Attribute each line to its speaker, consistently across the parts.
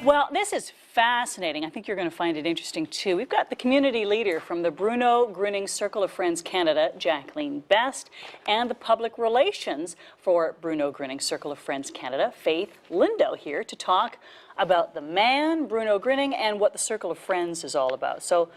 Speaker 1: Well, this is fascinating. I think you're going to find it interesting, too. We've got the community leader from the Bruno Gröning Circle of Friends Canada, Jacqueline Best, and the public relations for Bruno Gröning Circle of Friends Canada, Faith Lindo, here to talk about the man, Bruno Gröning, and what the Circle of Friends is all about. So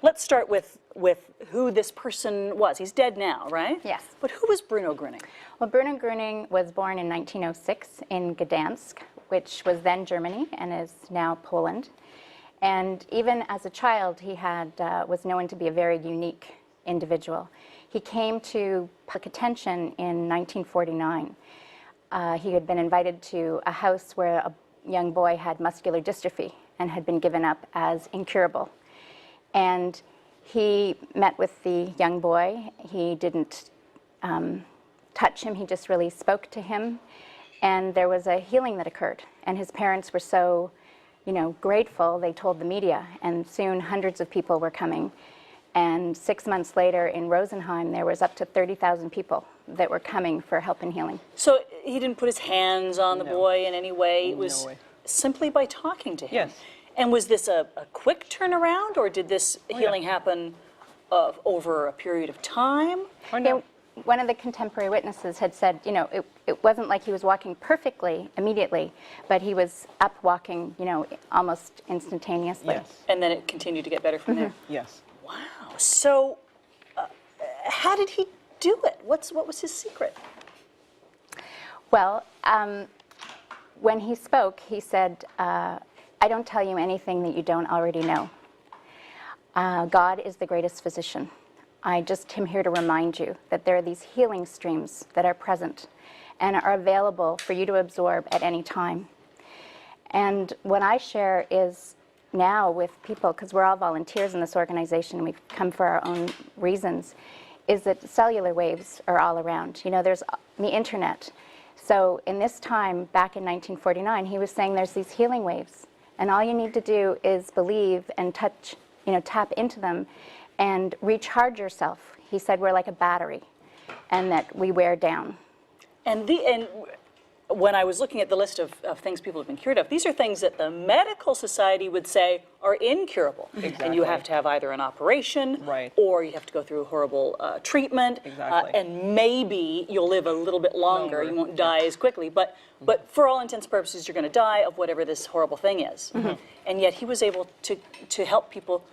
Speaker 1: let's start with who this person was. He's dead now, right?
Speaker 2: Yes.
Speaker 1: But who was Bruno Gröning?
Speaker 2: Well, Bruno Gröning was born in 1906 in Gdansk, which was then Germany and is now Poland. And even as a child, he was known to be a very unique individual. He came to public attention in 1949. He had been invited to a house where a young boy had muscular dystrophy and had been given up as incurable. And he met with the young boy. He didn't touch him, he just really spoke to him. And there was a healing that occurred. And his parents were so, grateful, they told the media. And soon hundreds of people were coming. And 6 months later in Rosenheim, there was up to 30,000 people that were coming for help and healing.
Speaker 1: So he didn't put his hands on the boy in any way? It was simply by talking to him?
Speaker 3: Yes.
Speaker 1: And was this a quick turnaround, or did this healing happen over a period of time?
Speaker 2: One of the contemporary witnesses had said, it wasn't like he was walking perfectly immediately, but he was up walking, almost instantaneously.
Speaker 3: Yes.
Speaker 1: And then it continued to get better from there?
Speaker 3: Yes.
Speaker 1: Wow. So how did he do it? What was his secret?
Speaker 2: Well, when he spoke, he said, I don't tell you anything that you don't already know. God is the greatest physician. I just am here to remind you that there are these healing streams that are present and are available for you to absorb at any time. And what I share is now with people, because we're all volunteers in this organization, we've come for our own reasons, is that cellular waves are all around. There's the internet. So in this time, back in 1949, he was saying there's these healing waves, and all you need to do is believe and touch, tap into them and recharge yourself. He said we're like a battery and that we wear down. And
Speaker 1: when I was looking at the list of things people have been cured of, these are things that the medical society would say are incurable.
Speaker 3: Exactly.
Speaker 1: And you have to have either an operation or you have to go through a horrible treatment.
Speaker 3: Exactly.
Speaker 1: And maybe you'll live a little bit longer. You won't die as quickly. But for all intents and purposes, you're going to die of whatever this horrible thing is. And yet he was able to help people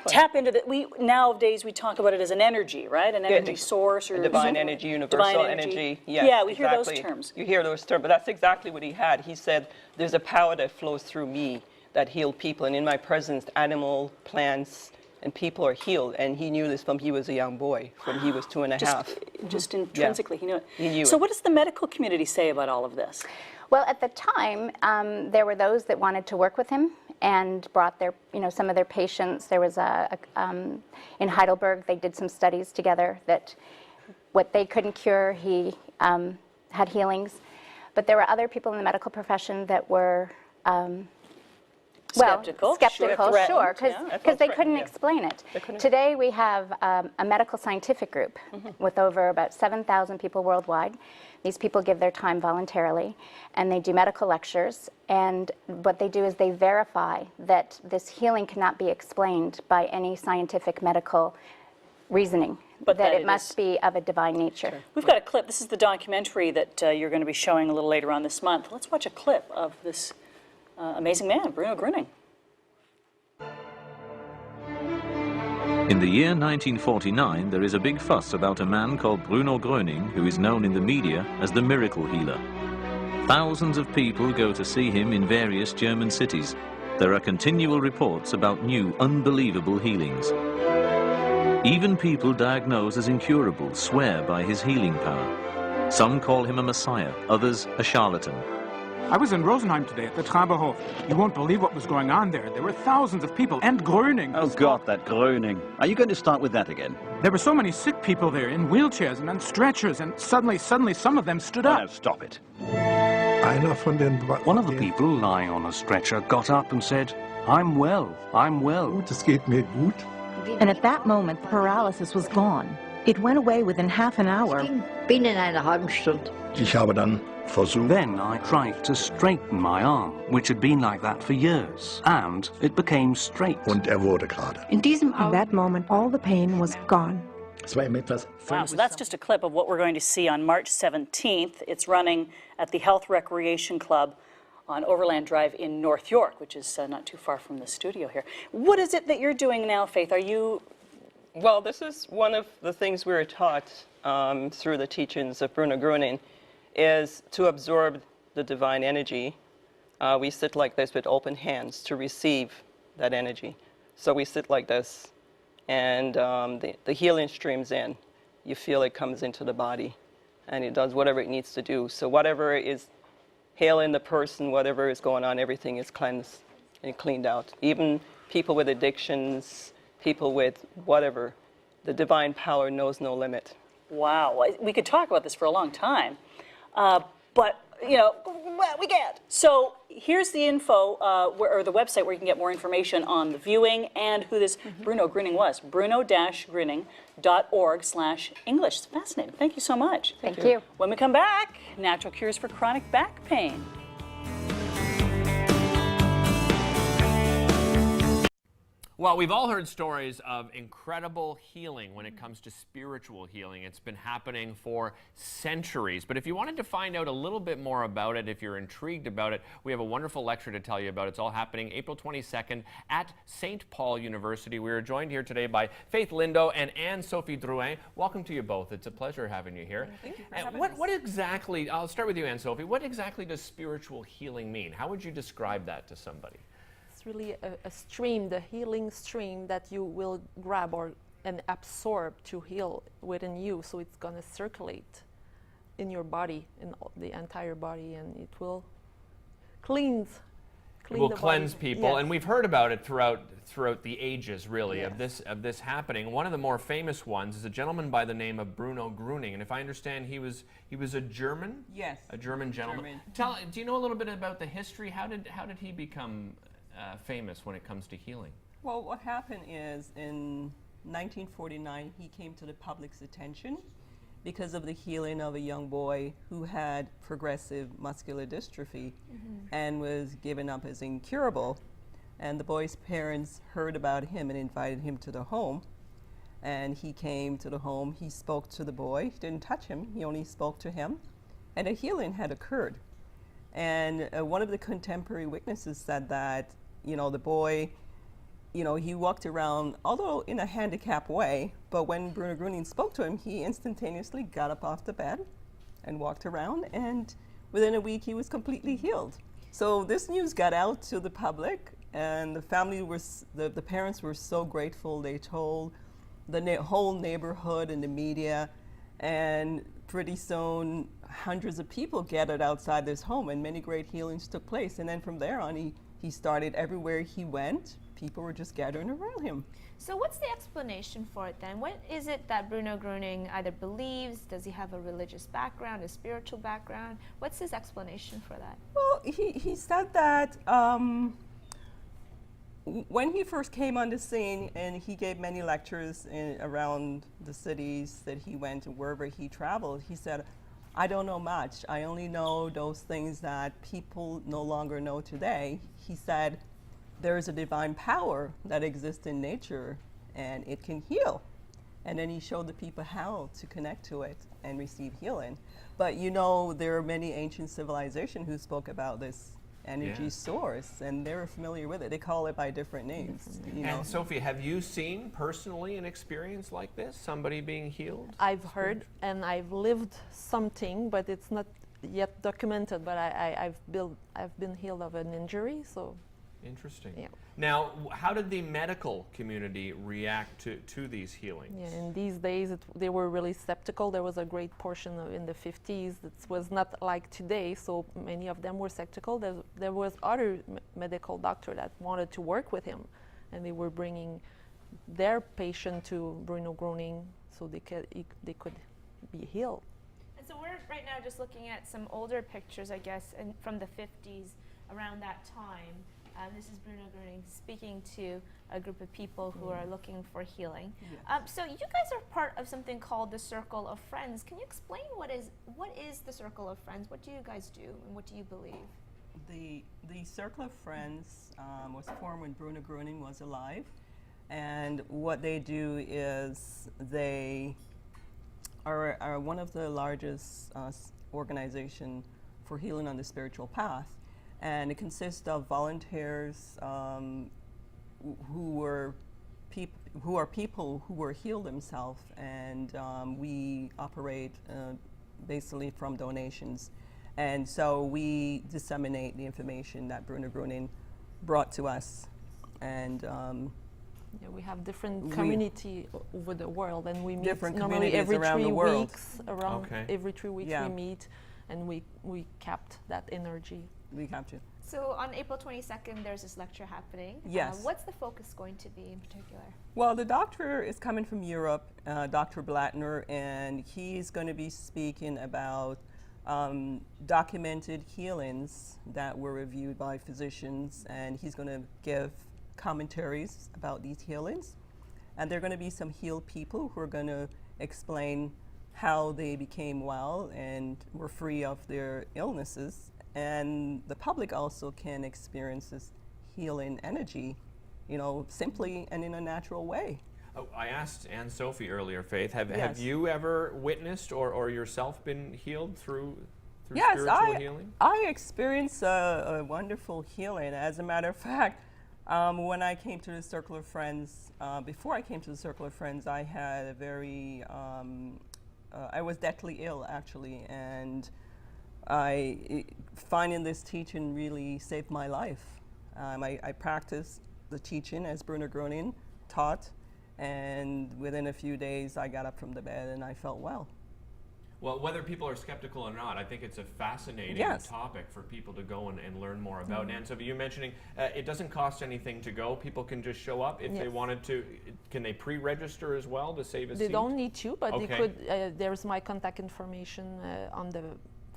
Speaker 1: tap into that. Nowadays we talk about it as an energy, right? An energy source, or
Speaker 3: divine energy, universal energy. Yes,
Speaker 1: yeah, we hear those terms.
Speaker 3: You hear those terms, but that's exactly what he had. He said, "There's a power that flows through me that healed people, and in my presence, animal, plants, and people are healed." And he knew this from he was a young boy, from he was 2.5.
Speaker 1: Just intrinsically, he knew it.
Speaker 3: He knew
Speaker 1: so
Speaker 3: it.
Speaker 1: what does the medical community say about all of this?
Speaker 2: Well, at the time, there were those that wanted to work with him and brought their, some of their patients. There was in Heidelberg, they did some studies together that what they couldn't cure, he had healings. But there were other people in the medical profession that were,
Speaker 1: skeptical,
Speaker 2: sure, because they couldn't explain it. Today we have a medical scientific group with over about 7,000 people worldwide. These people give their time voluntarily, and they do medical lectures, and what they do is they verify that this healing cannot be explained by any scientific medical reasoning, but that it must be of a divine nature.
Speaker 1: Sure. We've got a clip. This is the documentary that you're going to be showing a little later on this month. Let's watch a clip of this amazing man, Bruno Gröning.
Speaker 4: In the year 1949, there is a big fuss about a man called Bruno Gröning, who is known in the media as the miracle healer. Thousands of people go to see him in various German cities. There are continual reports about new, unbelievable healings. Even people diagnosed as incurable swear by his healing power. Some call him a messiah, others a charlatan.
Speaker 5: I was in Rosenheim today at the Traberhof. You won't believe what was going on there. There were thousands of people, and Gröning.
Speaker 6: Oh God, that Gröning. Are you going to start with that again?
Speaker 5: There were so many sick people there in wheelchairs and on stretchers, and suddenly some of them stood up.
Speaker 6: No, stop it.
Speaker 7: One of the people lying on a stretcher got up and said, "I'm well, I'm well."
Speaker 8: And at that moment, the paralysis was gone. It went away within half an hour.
Speaker 9: Binnen einer halben Stunde.
Speaker 10: Ich habe dann versucht.
Speaker 7: Then I tried to straighten my arm, which had been like that for years, and it became straight.
Speaker 10: Und wurde gerade.
Speaker 9: In diesem
Speaker 8: At that moment, all the pain was gone.
Speaker 10: Es war ihm etwas
Speaker 1: Wow, so that's just a clip of what we're going to see on March 17th. It's running at the Health Recreation Club on Overland Drive in North York, which is not too far from the studio here. What is it that you're doing now, Faith? Are you...
Speaker 3: Well, this is one of the things we were taught through the teachings of Bruno Gröning, is to absorb the divine energy. We sit like this with open hands to receive that energy. So we sit like this, and the healing streams in. You feel it comes into the body, and it does whatever it needs to do. So whatever is hailing the person, whatever is going on, everything is cleansed and cleaned out. Even people with addictions, people with whatever, the divine power knows no limit.
Speaker 1: Wow, we could talk about this for a long time, but, you know, we can't. So here's the info, or the website where you can get more information on the viewing and who this Bruno Gröning was, bruno-gröning.org/English. It's fascinating. Thank you so much.
Speaker 2: Thank you.
Speaker 1: When we come back, natural cures for chronic back pain.
Speaker 11: Well, we've all heard stories of incredible healing when it comes to spiritual healing. It's been happening for centuries. But if you wanted to find out a little bit more about it, if you're intrigued about it, we have a wonderful lecture to tell you about. It's all happening April 22nd at St. Paul University. We are joined here today by Faith Lindo and Anne-Sophie Drouin. Welcome to you both. It's a pleasure having you here.
Speaker 12: Thank you for
Speaker 11: And
Speaker 12: having
Speaker 11: what exactly, I'll start with you, Anne-Sophie. What exactly does spiritual healing mean? How would you describe that to somebody?
Speaker 12: It's really a stream, the healing stream that you will grab and absorb to heal within you. So it's going to circulate in your body, in the entire body, and it will clean
Speaker 11: It will
Speaker 12: the
Speaker 11: cleanse
Speaker 12: body.
Speaker 11: people,
Speaker 12: Yes.
Speaker 11: and we've heard about it throughout the ages, really,
Speaker 12: Yes.
Speaker 11: of this happening. One of the more famous ones is a gentleman by the name of Bruno Gröning, and if I understand, he was a German.
Speaker 3: Yes.
Speaker 11: A German gentleman.
Speaker 3: German.
Speaker 11: Do you know a little bit about the history? How did he become famous when it comes to healing?
Speaker 3: Well, what happened is in 1949, he came to the public's attention because of the healing of a young boy who had progressive muscular dystrophy and was given up as incurable. And the boy's parents heard about him and invited him to the home. And he came to the home, he spoke to the boy, he didn't touch him, he only spoke to him, and a healing had occurred. And one of the contemporary witnesses said that, you know, the boy, you know, he walked around, although in a handicapped way, but when Bruno Gröning spoke to him, he instantaneously got up off the bed and walked around, and within a week he was completely healed. So this news got out to the public, and the family was, the parents were so grateful. They told the whole neighborhood and the media, and pretty soon hundreds of people gathered outside this home, and many great healings took place. And then from there on, he started everywhere he went. People were just gathering around him.
Speaker 13: So what's the explanation for it then? What is it that Bruno Gröning either believes? Does he have a religious background, a spiritual background? What's his explanation for that?
Speaker 3: Well, he said that when he first came on the scene, and he gave many lectures around the cities that he went and wherever he traveled, he said, I don't know much. I only know those things that people no longer know today. He said, there is a divine power that exists in nature, and it can heal. And then he showed the people how to connect to it and receive healing. But you know, there are many ancient civilizations who spoke about this energy source, and they're familiar with it. They call it by different names. You know.
Speaker 11: And Sophie, have you seen personally an experience like this, somebody being healed?
Speaker 12: I've heard and I've lived something, but it's not yet documented. But I've been healed of an injury, so.
Speaker 11: Interesting.
Speaker 12: Yeah.
Speaker 11: Now, how did the medical community react to these healings?
Speaker 12: Yeah, in these days, they were really skeptical. There was a great portion in the 50s that was not like today, so many of them were skeptical. There was other medical doctor that wanted to work with him, and they were bringing their patient to Bruno Gröning so they could be healed.
Speaker 13: And so we're right now just looking at some older pictures, I guess, from the 50s, around that time. This is Bruno Gröning speaking to a group of people who are looking for healing. So you guys are part of something called the Circle of Friends. Can you explain what is the Circle of Friends? What do you guys do and what do you believe?
Speaker 3: The Circle of Friends was formed when Bruno Gröning was alive. And what they do is they are one of the largest organization for healing on the spiritual path. And it consists of volunteers who are people who were healed themselves, and we operate basically from donations. And so we disseminate the information that Bruno Gröning brought to us. And
Speaker 12: yeah, we have different community over the world, and we meet
Speaker 3: different
Speaker 12: normally every
Speaker 3: around
Speaker 12: 3
Speaker 3: the world.
Speaker 12: weeks. Every 3 weeks we meet, and we kept that energy.
Speaker 3: We have to.
Speaker 13: So on April 22nd, there's this lecture happening.
Speaker 3: Yes.
Speaker 13: What's the focus going to be in particular?
Speaker 3: Well, the doctor is coming from Europe, Dr. Blattner, and he's going to be speaking about documented healings that were reviewed by physicians, and he's going to give commentaries about these healings. And there are going to be some healed people who are going to explain how they became well and were free of their illnesses. And the public also can experience this healing energy, you know, simply and in a natural way.
Speaker 11: Oh, I asked Anne Sophie earlier, Faith, have you ever witnessed or yourself been healed through spiritual healing?
Speaker 3: I experienced a wonderful healing. As a matter of fact, when I came to the Circle of Friends, before I came to the Circle of Friends, I had a very, I was deathly ill actually, and finding this teaching really saved my life. I practiced the teaching as Bruno Gröning taught, and within a few days I got up from the bed and I felt well.
Speaker 11: Well, whether people are skeptical or not, I think it's a fascinating topic for people to go and learn more about. And so you're mentioning it doesn't cost anything to go. People can just show up if they wanted to. Can they pre-register as well to save a seat?
Speaker 12: They don't need to, but they could. There's my contact information on the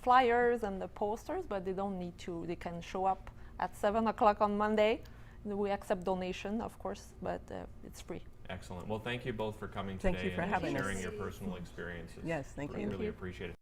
Speaker 12: flyers and the posters, but they don't need to. They can show up at 7 o'clock on Monday. We accept donation, of course, but it's free.
Speaker 11: Excellent. Well, thank you both for coming today
Speaker 3: and
Speaker 11: sharing your personal experiences.
Speaker 3: Yes, thank you.
Speaker 11: Really appreciate it.